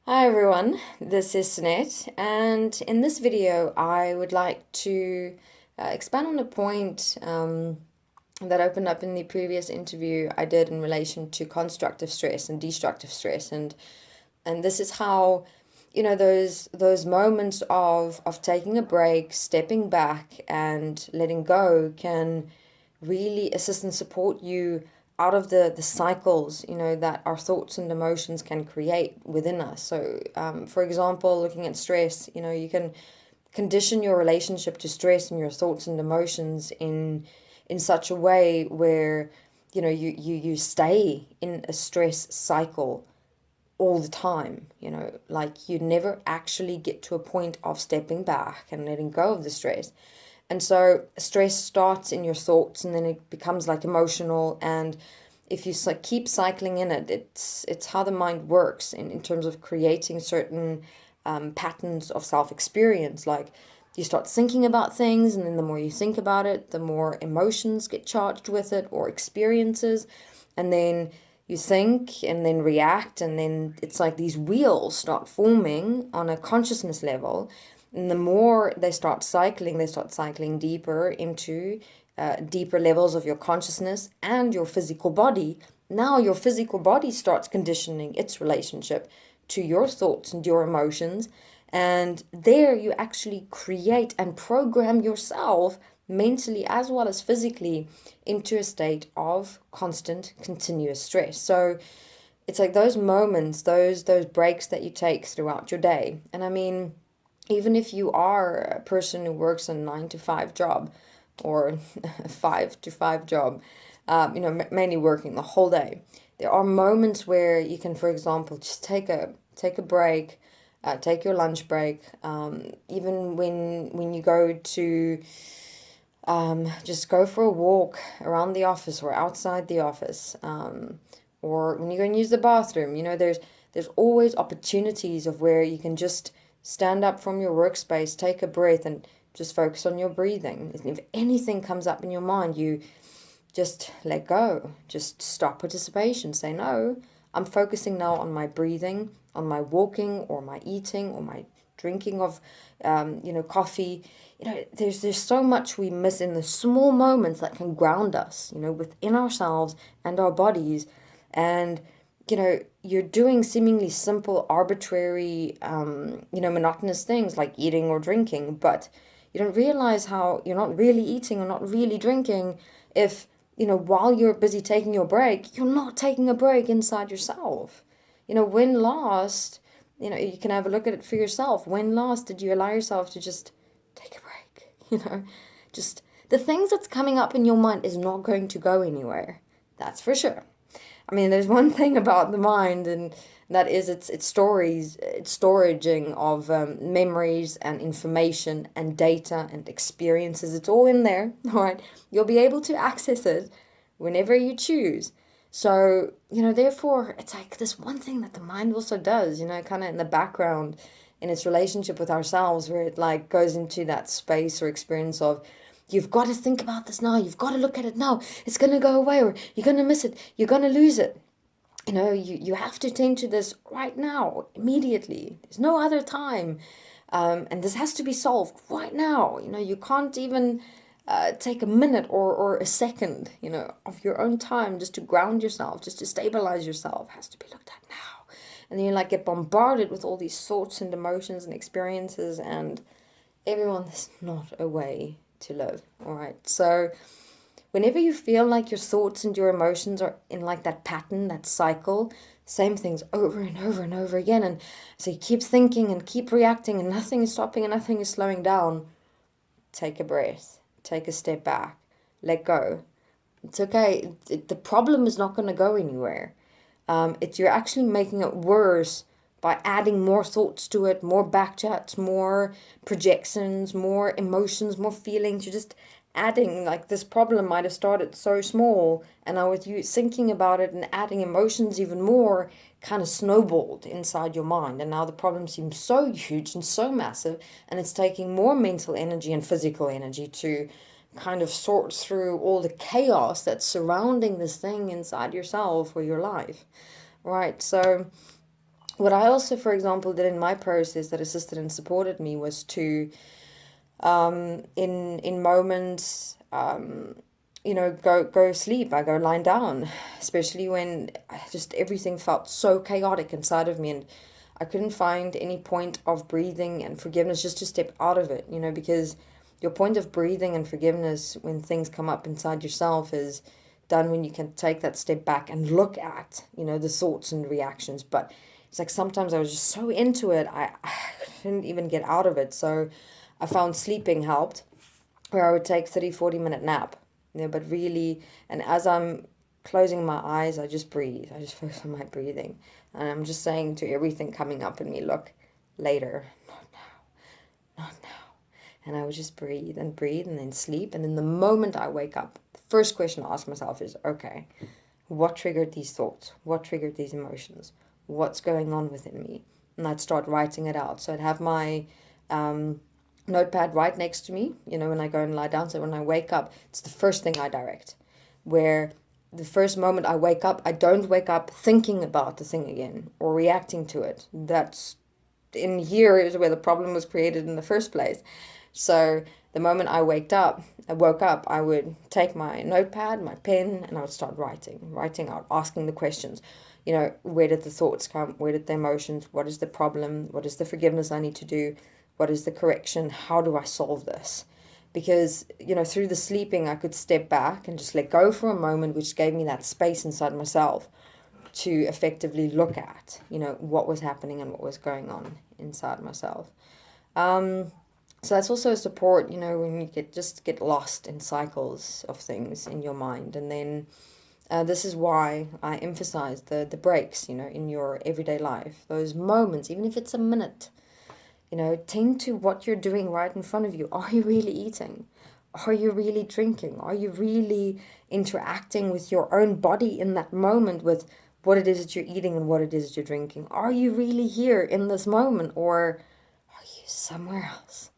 Hi everyone, this is Sunette, and in this video I would like to expand on a point that opened up in the previous interview I did in relation to constructive stress and destructive stress, and this is how those moments of taking a break, stepping back, and letting go can really assist and support you out of the cycles that our thoughts and emotions can create within us. So for example, looking at stress, you can condition your relationship to stress and your thoughts and emotions in such a way where you stay in a stress cycle all the time. Like you never actually get to a point of stepping back and letting go of the stress. And so stress starts in your thoughts, and then it becomes like emotional. And if you keep cycling in it, it's how the mind works in terms of creating certain patterns of self-experience. Like you start thinking about things, and then the more you think about it, the more emotions get charged with it, or experiences. And then you think and then react, and then it's like these wheels start forming on a consciousness level. And the more they start cycling deeper into deeper levels of your consciousness and your physical body. Now your physical body starts conditioning its relationship to your thoughts and your emotions. And there you actually create and program yourself mentally as well as physically into a state of constant, continuous stress. So it's like those moments, those breaks that you take throughout your day. And I mean, even if you are a person who works a 9 to 5 job or a 5 to 5 job, mainly working the whole day, there are moments where you can, for example, just take a break, take your lunch break. Even when you go to just go for a walk around the office or outside the office, or when you go and use the bathroom. There's always opportunities of where you can just stand up from your workspace, take a breath, and just focus on your breathing. If anything comes up in your mind, you just let go. Just stop participation. Say, no, I'm focusing now on my breathing, on my walking, or my eating, or my drinking of, coffee. There's so much we miss in the small moments that can ground us, within ourselves and our bodies. And you're doing seemingly simple, arbitrary, monotonous things like eating or drinking, but you don't realize how you're not really eating or not really drinking if, while you're busy taking your break, you're not taking a break inside yourself. When last, you can have a look at it for yourself. When last did you allow yourself to just take a break? Just the things that's coming up in your mind is not going to go anywhere. That's for sure. I mean, there's one thing about the mind, and that is its stories, its storaging of memories and information and data and experiences. It's all in there, all right? You'll be able to access it whenever you choose. So, therefore, it's like this one thing that the mind also does, kind of in the background in its relationship with ourselves, where it like goes into that space or experience of, you've got to think about this now. You've got to look at it now. It's going to go away, or you're going to miss it. You're going to lose it. You have to tend to this right now, immediately. There's no other time. And this has to be solved right now. You can't even take a minute or a second, of your own time just to ground yourself, just to stabilize yourself. It has to be looked at now. And then you like get bombarded with all these thoughts and emotions and experiences, and everyone, is not a way to live. All right. So whenever you feel like your thoughts and your emotions are in like that pattern, that cycle, same things over and over and over again, and so you keep thinking and keep reacting, and nothing is stopping and nothing is slowing down, take a breath, take a step back, let go. It's okay. The problem is not going to go anywhere. You're actually making it worse by adding more thoughts to it, more backchats, more projections, more emotions, more feelings. You're just adding, like, this problem might have started so small, and now with you thinking about it and adding emotions even more, kind of snowballed inside your mind. And now the problem seems so huge and so massive, and it's taking more mental energy and physical energy to kind of sort through all the chaos that's surrounding this thing inside yourself or your life. Right? So What I also, for example, did in my process that assisted and supported me was to, in moments, go sleep. I go lying down, especially when just everything felt so chaotic inside of me, and I couldn't find any point of breathing and forgiveness just to step out of it, because your point of breathing and forgiveness when things come up inside yourself is done when you can take that step back and look at, the thoughts and reactions. But it's like sometimes I was just so into it, I couldn't even get out of it. So I found sleeping helped, where I would take 30-40 minute nap. But really, and as I'm closing my eyes, I just breathe. I just focus on my breathing. And I'm just saying to everything coming up in me, look, later, not now, not now. And I would just breathe and then sleep. And then the moment I wake up, the first question I ask myself is, okay, what triggered these thoughts? What triggered these emotions? What's going on within me? And I'd start writing it out. So I'd have my notepad right next to me, when I go and lie down. So when I wake up, it's the first thing I direct. Where the first moment I wake up, I don't wake up thinking about the thing again or reacting to it. That's in here is where the problem was created in the first place. So the moment I woke up, I would take my notepad, my pen, and I would start writing out, asking the questions. Where did the thoughts come? Where did the emotions? What is the problem? What is the forgiveness I need to do? What is the correction? How do I solve this? Because, through the sleeping, I could step back and just let go for a moment, which gave me that space inside myself to effectively look at, what was happening and what was going on inside myself. So that's also a support, when you get lost in cycles of things in your mind. And then this is why I emphasize the breaks, in your everyday life. Those moments, even if it's a minute, tend to what you're doing right in front of you. Are you really eating? Are you really drinking? Are you really interacting with your own body in that moment with what it is that you're eating and what it is that you're drinking? Are you really here in this moment, or are you somewhere else?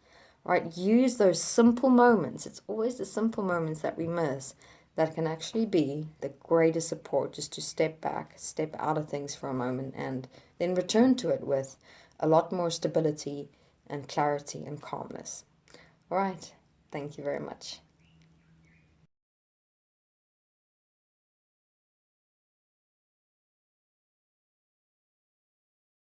Right? Use those simple moments. It's always the simple moments that we miss that can actually be the greatest support, just to step back, step out of things for a moment, and then return to it with a lot more stability and clarity and calmness. All right. Thank you very much.